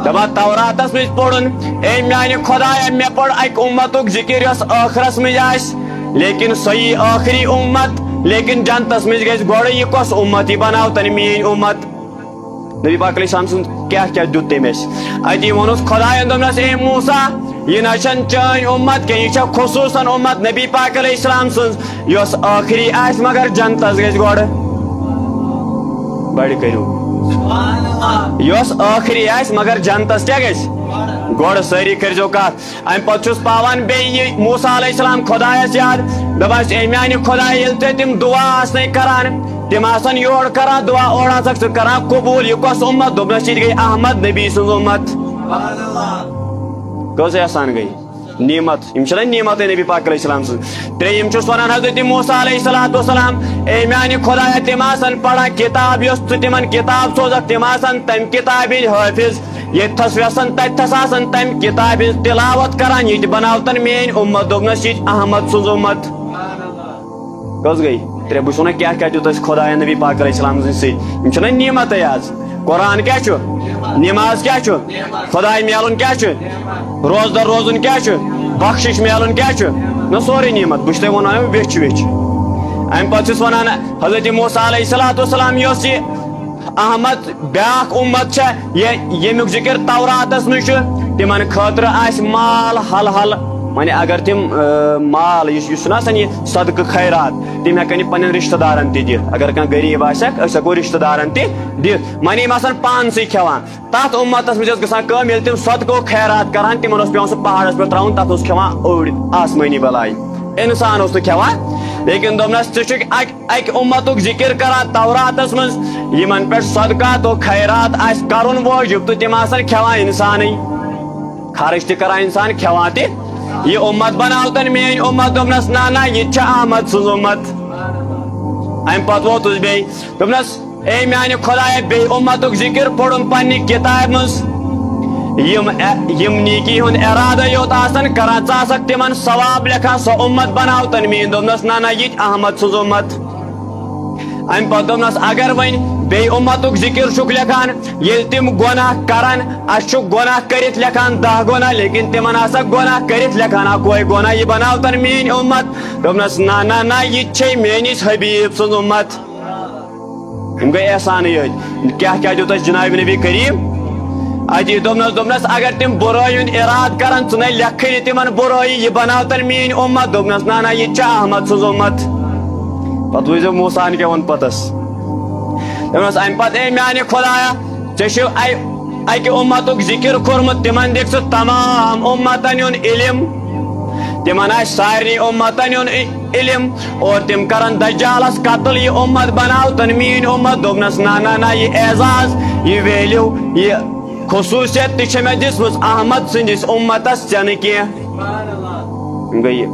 دپا توراتس مز پورن اے میانہ خدایا مے پڑ اک امتک ذکر یس ٲخرس مز آس لیکن سہی آخری امت لیکن جنتس مز گژھِ گۄڈٕ یہ کس امت یہ بناو تن میٲنۍ امت نبی پاک علیہ السلام سن کیا دیت تمس اتی وونس خداین دپنس اے موسیٰ یہ نہ چٲنۍ امت کی یہ خصوصاً امت نبی پاک علیہ السلام سن یس آخری آس مگر جنتس گژھِ گۄڈٕ بڑ کرو یس آخری آس مگر جنتس کیا گژھِ گۄڈٕ سٲری کٔرۍزیو کتھ امہِ پتہٕ چھُس پاوان بیٚیہِ یہِ موسیٰ علیہ السلام خۄدایس یاد دپان اے میانہِ خۄداے ییٚلہِ تُہۍ تِم دُعا آسنَے کران تِم آسان یورٕ کران دُعا اورٕ آسکھ ژٕ کران قبوٗل یہِ کۄس اُمت دوٚپنَس یہِ گٔے احمد نبی سٕنٛز اُمت کٔژ احسان گٔے نعمت یم چھنا نعمت نبی پاک علیہ السلام سٕنٛز ترٛیٚیِم چھُس ونان حضرت موسیٰ علیہ الصلوۃ والسلام اے میانہِ خۄدایا تِم آسان پران کِتاب یۄس ژٕ تِمن کِتاب سوزکھ تِم آسان تمہِ کِتابہِ ہٕنٛدۍ حٲفظ ییٚتھس ویسان تتھس آسان تمہِ کِتابہِ ہٕنٛز تِلاوت کران یہِ تہِ بناوتن میٲنۍ اُمت دوٚپنس یہِ احمد سٕنٛز اُمت کٔژ گٔے ترٛےٚ بہٕ چھُس ونان کیاہ کیاہ دیُت اسہِ خۄداین نبی پاک علیہ السلام سٕنٛدۍ سۭتۍ یم چھنا نعمتٕے آز قرآن کیاہ چھُ نماز کیاہ چھُ خۄداے میلُن کیاہ چھُ روزدر روزُن کیاہ چھُ بخشش میلُن کیاہ چھُ نہ سورُے نعمت بہٕ چھُس تۄہہِ ونان ویچھِ ویچھِ امہِ پتہٕ چھُس ونان حضرت موسیٰ علیہ الصلوۃ والسلام یۄس یہِ احمد بیاکھ اُمت چھےٚ ییٚمیُک ذکر توراتس منٛز چھُ تِمن خٲطرٕ آسہِ مال حل حل وۄنۍ اگر تِم مال یُس چھُنہ آسان یہِ صدقہٕ خیرات تِم ہٮ۪کن یہِ پننٮ۪ن رشتہٕ دارن تہِ دِتھ اگر کانٛہہ غریٖب آسٮ۪کھ أسۍ ہٮ۪کو رشتہٕ دارن تہِ دِتھ وۄنۍ یِم آسان پانسٕے کھٮ۪وان تتھ اُمتس منٛز ٲس گژھان کٲم ییٚلہِ تِم صدقو خیرات کران تِمن اوس پیوان سُہ پہاڑس پٮ۪ٹھ تراوُن تتھ اوس کھٮ۪وان أڑۍ آسمٲنی بلاے انسان اوس نہٕ کھٮ۪وان لیکن دوٚپنس ژٕ چھُکھ اکہِ اُمتُک ذکر کران توراتس منٛز یِمن پٮ۪ٹھ صدقات و خیرات آسہِ کرُن وٲجِب تہٕ تِم آسان کھٮ۪وان انسانٕے خرٕچ تہِ کران انسان کھٮ۪وان تہِ یہ امت بناوتن میٲنۍ امت دوٚپنس نہ نہ یہِ چھِ احمد سٕنٛز امت امہِ پتہٕ ووتُس بیٚیہِ دوٚپنس اے میانہِ خۄدایا بیٚیہِ امتُک ذکر پوٚرُن پننہِ کِتابہِ منٛز یم نیکی ہُنٛد ارادٕ یوت آسان کران ژٕ آسکھ تِمن ثواب لیکھان سۄ امت بناوتن میٲنۍ دوٚپنس نہ نہ یہِ تہِ احمد سٕنٛز امت امہِ پتہٕ دوٚپنس اگر وۄنۍ بیٚیہِ امتُک ذکر چھُکھ لیکھان ییٚلہِ تِم گۄناہ کران اسہِ چھُکھ گۄناہ کٔرِتھ لیکھان 10 گۄناہ لیکن تِمن آسکھ گۄناہ کٔرِتھ لیکھان اکوے گۄناہ یہِ بناوتن میٲنۍ امت دوٚپنس نہ نہ نہ یہِ تہِ چھے میٲنِس حبیٖب سٕنٛز امت یِم گٔے احسانٕے یٲتۍ کیاہ کیاہ دیُت اسہِ جناب نبی کریم اتی دوٚپنس اگر تِم بُرٲیی ہُنٛد ارادٕ کران ژٕ نَے لیکھٕے نہٕ تِمن بُرٲیی یہِ بناوتن میٲنۍ امت دوٚپنس نہ نہ یہِ تہِ چھِ احمد سٕنٛز امت پتہٕ وٕچھزیو موسیٰ ہن کیاہ ووٚن پتس دوٚپنس امہِ پتہٕ اے میانہِ خۄدایا ژےٚ چھُ اکہِ اُمتُک ذکر کوٚرمُت تِمن دِکھ ژٕ تمام اُمتن ہُنٛد علم تِمن آسہِ سارنٕے اُمتن ہُنٛد علم اور تِم کرن دجالس قتل یہِ اُمت بناوتن میٲنۍ اُمت دوٚپنس نہ نہ نہ یہِ اعزاز یہِ ویلیوٗ یہِ خصوٗصیت تہِ چھےٚ مےٚ دِژمٕژ احمد سٕنٛدِس اُمتس ژےٚ نہٕ کینٛہہ گٔے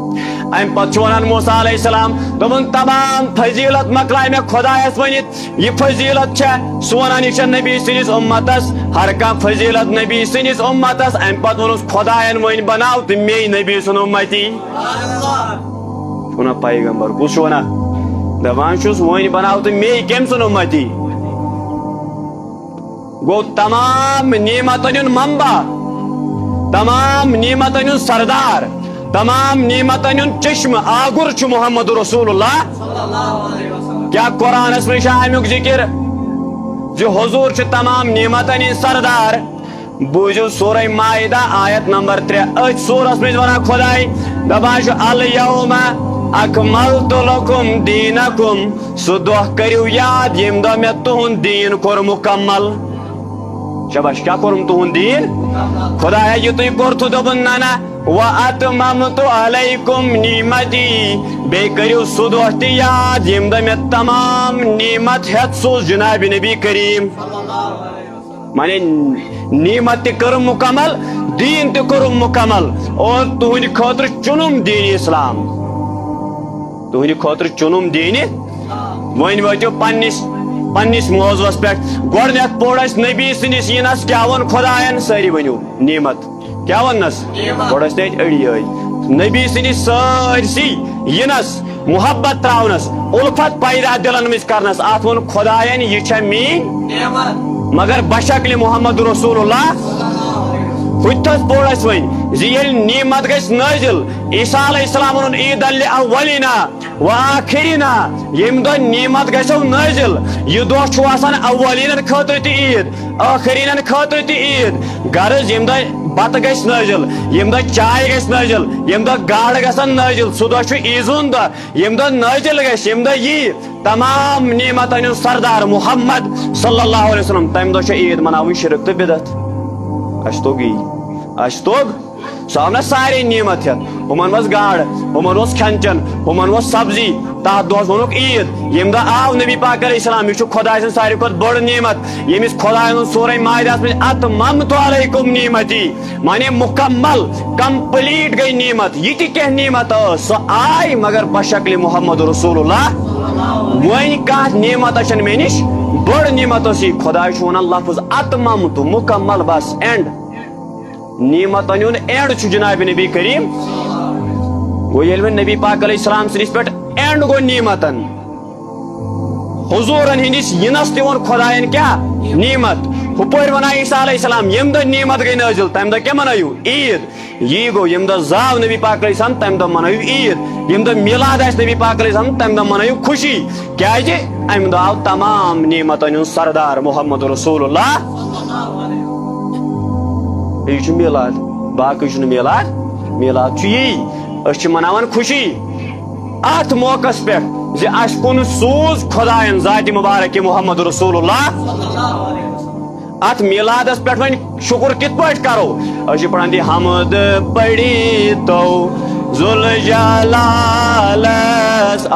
امہِ پتہٕ چھُ ونان موسیٰ علیہ السلام دوٚپُن تمام فضیٖلت مۄکلایہِ مےٚ خۄدایس ؤنِتھ یہِ فضیٖلت چھےٚ سُہ ونان یہِ چھےٚ نبی سٕنٛدِس اُمتس ہر کانٛہہ فضیٖلت نبی سٕنٛدِس اُمتس امہِ پتہٕ ووٚنُس خۄداین وۄنۍ بناو تہٕ مے نبی سُنٛد اُمتی چھُ ونان پیغمبر کُس چھُ ونان دپان چھُس وۄنۍ بناو تہٕ مے کٔمۍ سُنٛد اُمتی گوٚو تمام نعمتن ہُنٛد منبع تمام نعمتن ہُنٛد سردار تمام نعمتن ہُنٛد چشمہٕ آگُر چھُ محمد رسول اللہ کیا قرآنس منٛز چھُ امیُک ذکر زِ حضوٗر چھُ تمام نعمتن ہٕنٛدۍ سردار بوٗزِو سورہ مائدہ آیت نمبر 3 أتھۍ سورس منٛز ونان خۄداے دپان چھُ الیومَ اکملتُ لکم دیٖنکم سُہ دۄہ کٔرِو یاد ییٚمہِ دۄہ مےٚ تُہُنٛد دیٖن کوٚر مُکمل شباش کیاہ کوٚرُم تُہُنٛد دیٖن خۄدایا یِتُے کوٚرتھٕ دوٚپُن نہ نہ وَأَتْمَمْتُ عَلَيْكُمْ نِعمَتِي بیٚیہِ کٔرِو سُہ دۄہ تہِ یاد ییٚمہِ دۄہ مےٚ تمام نعمت ہٮ۪تھ سوٗز جناب نبی کریم مانے نعمت تہِ کٔرٕم مُکمل دیٖن تہِ کوٚرُم مُکمل اور تُہنٛدِ خٲطرٕ چُنُم دیٖنِ اسلام تُہنٛدِ خٲطرٕ چُنُم دیٖنہِ وۄنۍ وٲتِو پننِس موضوعس پٮ۪ٹھ گۄڈٕنیتھ پوٚر اسہِ نبی سٕنٛدِس یِنس کیاہ ووٚن خۄداین سٲری ؤنِو نعمت کیاہ ووننس گۄڈٕ ٲسۍ تتہِ أڑۍ یٲتۍ نبی سٕنٛدِس سٲرسٕے یِنس محبت تراونس اُلفت پیدا دلن منٛز کرنس اتھ ووٚن خۄداین یہِ چھےٚ میٲنۍ مگر بشکلہِ محمد رسول اللہ ہُتھس پوٚر اسہِ وۄنۍ زِ ییٚلہِ نعمت گژھِ نٲزِل عیسیٰ علیہ السلام ووٚنُن عید الاولینا و آخرینا ییٚمہِ دۄہ نعمت گژھیو نٲزِل یہِ دۄہ چھُ آسان اولینن خٲطرٕ تہِ عید ٲخریٖنن خٲطرٕ تہِ عید غرض ییٚمہِ دۄہ بت گژھِ نٲزِل ییٚمہِ دۄہ چاے گژھِ نٲزِل ییٚمہِ دۄہ گاڈٕ گژھن نٲزِل سُہ دۄہ چھُ عیٖذ ہُنٛد دۄہ ییٚمہِ دۄہ نٲزِل گژھِ ییٚمہِ دۄہ یی تمام نعمتن ہُنٛد سردار محمد صلی اللہ علیہ وسلم تمہِ دۄہ چھِ عیٖد مناوٕنۍ شرک تہٕ بدعت اَسہِ توٚگ یی اَسہِ توٚگ سُہ آو نا سارے نعمت ہٮ۪تھ ہُمن اوس گاڈٕ ہُمن اوس کھٮ۪ن چٮ۪ن ہُمن اوس سبزی تتھ دۄہس ووٚنُکھ عیٖد ییٚمہِ دۄہ آو نبی پاک علیہ السلام یہِ چھُ خۄداے سٕنٛز ساروی کھۄتہٕ بٔڑ نعمت ییٚمِس خۄداے ووٚن سورہ مائدہس منٛز اتممتُ علیکم نعمتی مانے مکمل کمپلیٖٹ گٔے نعمت یہِ تہِ کینٛہہ نعمت ٲس سۄ آے مگر بشکلِ محمد رسول اللہ وۄنۍ کانٛہہ نعمت چھنہٕ مےٚ نِش بٔڑ نعمت ٲس یہِ خۄداے چھُ ونان لفظ اتممتُ مکمل بس اینڈ نعمتن ہُنٛد اینڈ چھُ جناب نبی کریم گوٚو ییٚلہِ وۄنۍ نبی پاک علیہ السلام سٕنٛدِس پٮ۪ٹھ اینڈ گوٚو نعمتن حضوٗرن ہٕنٛدِس یِنس تہِ ووٚن خۄداین کیٛاہ نعمت ہُپٲرۍ ونان عیٖسیٰ علیہ السلام ییٚمہِ دۄہ نعمت گٔے نٲزِل تمہِ دۄہ کیٛاہ منٲیِو عیٖد یی گوٚو ییٚمہِ دۄہ زاو نبی پاک علیہ السلام تمہِ دۄہ منٲیِو عیٖد ییٚمہِ دۄہ میلاد آسہِ نبی پاک علیہ السلام تمہِ دۄہ منٲیِو خوشی کیٛازِ امہِ دۄہ آو تمام نعمتن ہُنٛد سردار محمد رسول اللہ یہِ چھُ میلاد باقٕے چھُنہٕ میلاد میلاد چھُ یی أسۍ چھِ مناوان خوشی اتھ موقعس پٮ۪ٹھ زِ اسہِ کُن سوٗز خۄداین ذاتِ مُبارک محمد رسول اللہ ات میلادس پٮ۪ٹھ وۄنۍ شُکر کِتھ پٲٹھۍ کرو أسۍ چھِ پران دی حمد پڑی تو ذوالجلالس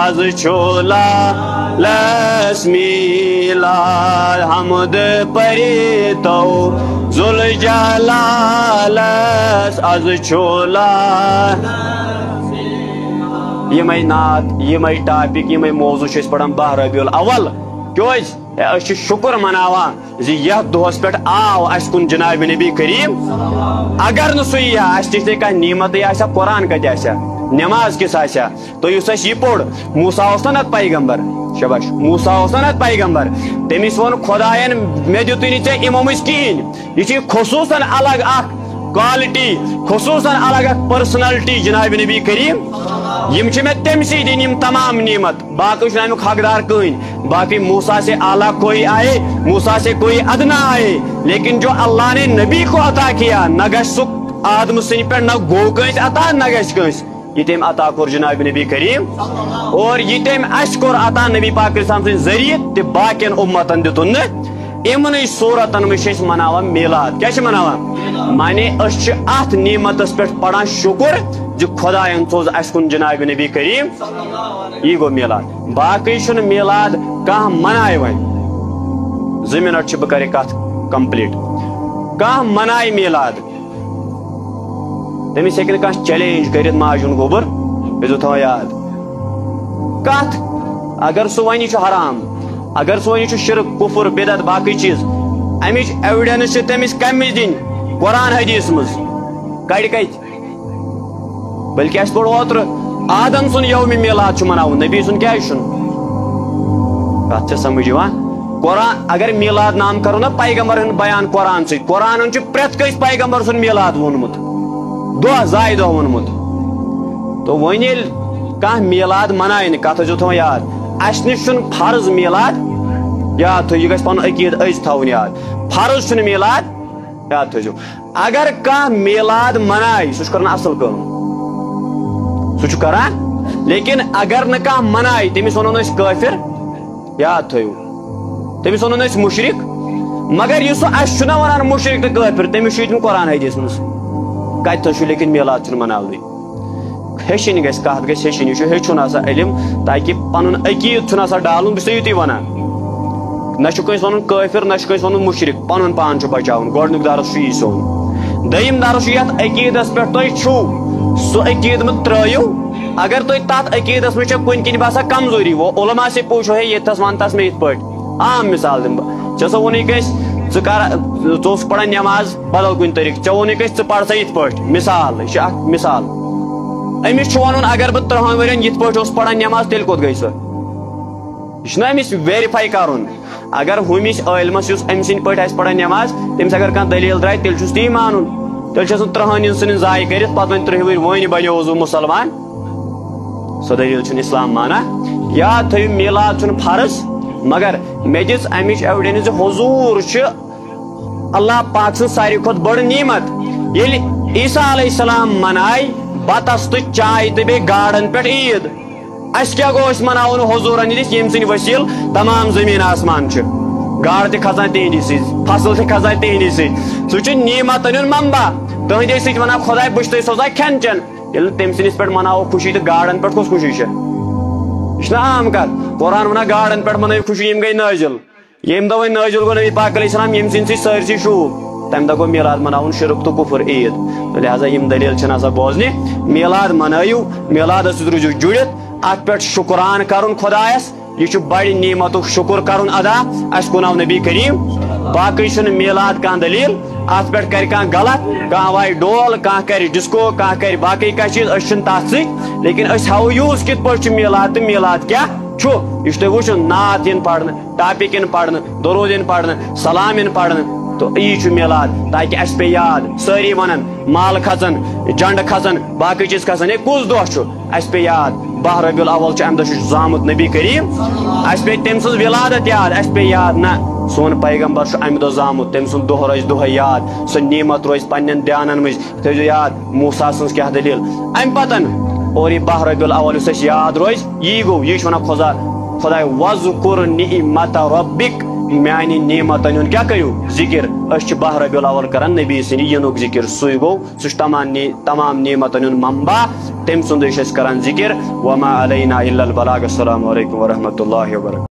از چھُ لالس میلاد حمد پڑی تو ذوالجلالس از چھُ یِمے نعت یِمے ٹاپک یِمے موضوع چھِ أسۍ پران 12 ربیع الاول کیٛازِ أسۍ چھِ شُکر مناوان زِ یتھ دۄہس پٮ۪ٹھ آو اسہِ کُن جناب نبی کریم اگر نہٕ سُہ یی ہا اسہِ تہِ کانٛہہ نعمتٕے آسہِ ہا قرآن کتہِ آسہِ ہا نٮ۪ماز کِس آسہِ ہا تہٕ یُس اسہِ یہِ پوٚر موسیٰ اوس نا نتہٕ پیغمبر شباش موسیٰ اوس نا نتہٕ پیغمبر تٔمِس ووٚن خۄداین مےٚ دِتُے نہٕ ژےٚ یِمو منٛز کِہینۍ یہِ چھِ خصوٗصن الگ اکھ کوالٹی خصوٗصن الگ اکھ پٔرسنلٹی جناب نبی کریم یِم چھِ مےٚ تٔمسٕے دِنۍ یِم تمام نعمت باقٕے چھُنہٕ امیُک حقدار کٕہٕنۍ باقٕے موسیٰ سے اعلیٰ کوئی آئے موسیٰ سے کوئی ادنا آئے لیکن جو اللہ نے نبی کو عطا کیا نہ گژھِ سُہ آدمہٕ سٕنٛدِ پٮ۪ٹھ نہ گوٚو کٲنٛسہِ عطا نہ گژھِ کٲنٛسہِ یہ تٔمۍ عطا کوٚر جناب نبی کریم اور یہ تٔمۍ اسہِ کوٚر عطا نبی پاک اسلام سٕنٛدِ ذٔریعہٕ تہِ باقین اُمتن دِتُن نہٕ یِمنٕے صوٗرتن منٛز چھِ أسۍ مناوان میلاد کیٛاہ چھِ مناوان مانے أسۍ چھِ اتھ نعمتس پٮ۪ٹھ پران شُکر زِ خۄداین سوز اسہِ کُن جناب نبی کریم یی گوٚو میلاد باقٕے چھُنہٕ میلاد کانٛہہ منایہِ وۄنۍ 2 مِنٹ چھِ بہٕ کرٕ کتھ کمپلیٖٹ کانٛہہ منایہِ میلاد تٔمِس ہیٚکہِ نہٕ کانٛہہ چیلینج کٔرِتھ ماجہِ ہُنٛد گوٚبُر ٲسۍزیو تھاوان یاد کتھ اگر سُہ وۄنۍ یہِ چھُ حرام اگر سُہ وۄنۍ یہِ چھُ شرک کُفر بدعت باقٕے چیٖز امِچ ایویڈنس چھِ تٔمِس کمہِ وِزِ دِنۍ قرآن حدیث منٛز کڑِ کتہِ بلکہ اسہِ پوٚر اوترٕ آدم سُنٛد یومِ میلاد چھُ مناوُن نبی سُنٛد کیٛازِ چھُنہٕ کتھ چھےٚ سمجھ یِوان قرآن اگر میلاد نام کرو نا پیغمبر ہُنٛد بیان قرآن سۭتۍ قرآنن چھُ پرٮ۪تھ کٲنٛسہِ پیغمبر سُنٛد میلاد ووٚنمُت دۄہ زایہِ دۄہ ووٚنمُت تہٕ وۄنۍ ییٚلہِ کانٛہہ میلاد منایہِ نہٕ کتھ ٲسۍزیو تھاوان یاد اسہِ نِش چھُنہٕ فرض میلاد یاد تھٲیِو یہِ گژھِ پنُن عقیٖدٕ أزۍ تھاوُن یاد فرض چھُنہٕ میلاد یاد تھٲیزیو اگر کانٛہہ میلاد منایہِ سُہ چھُ کران اصل کٲم سُہ چھُ کران لیکن اگر نہٕ کانٛہہ منایہِ تٔمِس ونو أسۍ کٲفِر یاد تھٲیِو تٔمِس ونو أسۍ مُشرِک مگر یُس سُہ اسہِ چھُنہ ونان مُشرِک تہٕ کٲفِر تٔمِس چھُ ییٚتہِ قرآن حدیث منٛز کتہِ تھٲیِو لیکن میلاد چھُنہٕ مناونٕے ہیٚچھِنۍ گژھِ کتھ گژھِ ہیٚچھِنۍ یہِ چھُ ہیٚچھُن آسان علم تاکہِ پنُن عقیٖدٕ چھُنہٕ آسان ڈالُن بہٕ چھُسو یُتُے ونان نہ چھُ کٲنٛسہِ ونُن کٲفِر نہ چھُ کٲنٛسہِ ونُن مُشرِک پنُن پان چھُ بچاوُن گۄڈنیُک درس چھُ یی سون دوٚیِم درس چھُ یتھ عقیٖدس پٮ۪ٹھ تُہۍ چھُو سُہ عقیٖدٕ مہٕ ترٲیِو اگر تُہۍ تتھ عقیٖدس منٛز چھو کُنہِ کِنۍ باسان کمزوری وہ علما سے پوٗچھو ہے ییٚتھس ون تس مےٚ یِتھ پٲٹھۍ عام مثال دِمہٕ بہٕ ژےٚ سا ووٚنُے کٲنٛسہِ ژٕ کر ژٕ اوسُکھ پران نٮ۪ماز بدل کُنہِ طریٖقہٕ ژےٚ ووٚنُے کٲنٛسہِ ژٕ پر سا یِتھ پٲٹھۍ مثال یہِ چھِ اکھ مثال أمِس چھُ وَنُن اگر بہٕ 30 ؤرین یِتھ پٲٹھۍ اوسُس پران نٮ۪ماز تیٚلہِ کوٚت گٔے سۄ یہِ چھُنہ أمِس ویرِفاے کرُن اگر ہُمِس عٲلمس یُس أمۍ سٕنٛدۍ پٲٹھۍ آسہِ پران نٮ۪ماز تٔمِس اگر کانٛہہ دٔلیٖل درٛاے تیٚلہِ چھُس تی مانُن تیٚلہِ چھُس نہٕ 30 ژھٕنٕنۍ ضایہِ کٔرِتھ پتہٕ وۄنۍ 30 ؤری وۄنۍ بنیووُس بہٕ مُسلمان سۄ دٔلیٖل چھُنہٕ اسلام مانان یاد تھٲیِو میلاد چھُنہٕ فرض مگر مےٚ دِژ امِچ ایویڈنس زِ حضوٗر چھُ اللہ پاک سٕنٛز ساروی کھۄتہٕ بٔڑ نعمت یل عیسیٰ علیہ السلام منائے بتس تو چائے تو بی گاڑن پہ عید اس کیا گو اس مناون حضورن نش یم سن وسیل تمام زمین آسمان چھ گاڑ تہ کھسان تہندی سی فصل تہ کھسان تہندی سی سہ نعمتن ہند منبع تہندے سی ونان خدائے بہٕ چھُ سوزان کھٮ۪ن چٮ۪ن ییٚلہِ تٔمۍ سٕنٛدِس پٮ۪ٹھ مناوو خوشی تہٕ گاڑن پٮ۪ٹھ کُس خوشی چھےٚ یہ چھنا عام کتھ قرآن ونان گاڑن پٮ۪ٹھ منٲیِو خوشی یم گٔے نٲزِل ییٚمہِ دۄہ وۄنۍ نٲزِل گوٚو نبی پاک علیہ السلام ییٚمہِ سٕنٛدۍ سۭتۍ سٲرسٕے شوٗب تمہِ دۄہ گوٚو میلاد مناوُن شرک تہٕ کُفر عید لہذا یم دلیل چھنہٕ آسان بوزنہِ میلاد منٲیِو میلادس سۭتۍ روٗزِو جُڑِتھ اتھ پٮ۪ٹھ شُکران کرُن خۄدایس یہ چھُ بڑِ نعمتُک شُکر کرُن ادا اسہِ کُناو نبی کریم باقٕے چھُنہٕ میلاد کانٛہہ دلیل اتھ پٮ۪ٹھ کرِ کانٛہہ غلط کانٛہہ وایہِ ڈول کانٛہہ کرِ ڈسکو کانٛہہ کرِ باقٕے کانٛہہ چیٖز أسۍ چھِنہٕ تتھ سۭتۍ لیکن أسۍ ہاوو یوٗز کِتھ پٲٹھۍ چھُ میلاد تہٕ میلاد کیاہ چھُ یہ چھُ تۄہہِ وٕچھُن نعت یِن پرنہٕ ٹاپک یِن پرنہٕ درود یِن پرنہٕ سلام یِن پرنہٕ تو یی چھُ میلاد تاکہ اسہِ پیٚیہِ یاد سٲری ونن مال کھژن جنڈٕ کھژن باقٕے چیٖز کھژن ہے کُس دۄہ چھُ اسہِ پیٚیہِ یاد 12 ربیع الاول چھُ امہِ دۄہ چھُ زامُت نبی کریم اسہِ پیٚیہِ تٔمۍ سٕنٛز ولادت یاد اسہِ پیٚیہِ یاد نہ سون پیغمبر چھُ امہِ دۄہ زامُت تٔمۍ سُنٛد دۄہ روزِ دۄہے یاد سۄ نعمت روزِ پننٮ۪ن دھیانن منٛز تھٲیزیو یاد موسیٰ سٕنٛز کیاہ دلیل امہِ پتن اور یہ 12 ربیع الاول یُس اسہِ یاد روزِ یی گوٚو یی چھُ ونان خداے وذکر نعمت ربک میانہِ نعمتن ہُنٛد کیاہ کٔرِو ذکر أسۍ چھِ 12 ربیع الاول کران نبی سٕنٛدِ یِنُک ذکر سُے گوٚو سُہ چھُ تمام نعمتن ہُنٛد منبع تٔمۍ سُنٛدٕے چھِ أسۍ کران ذکر وما علینا الا البلاغ السلام علیکم ورحمۃ اللہ وبرکاتہ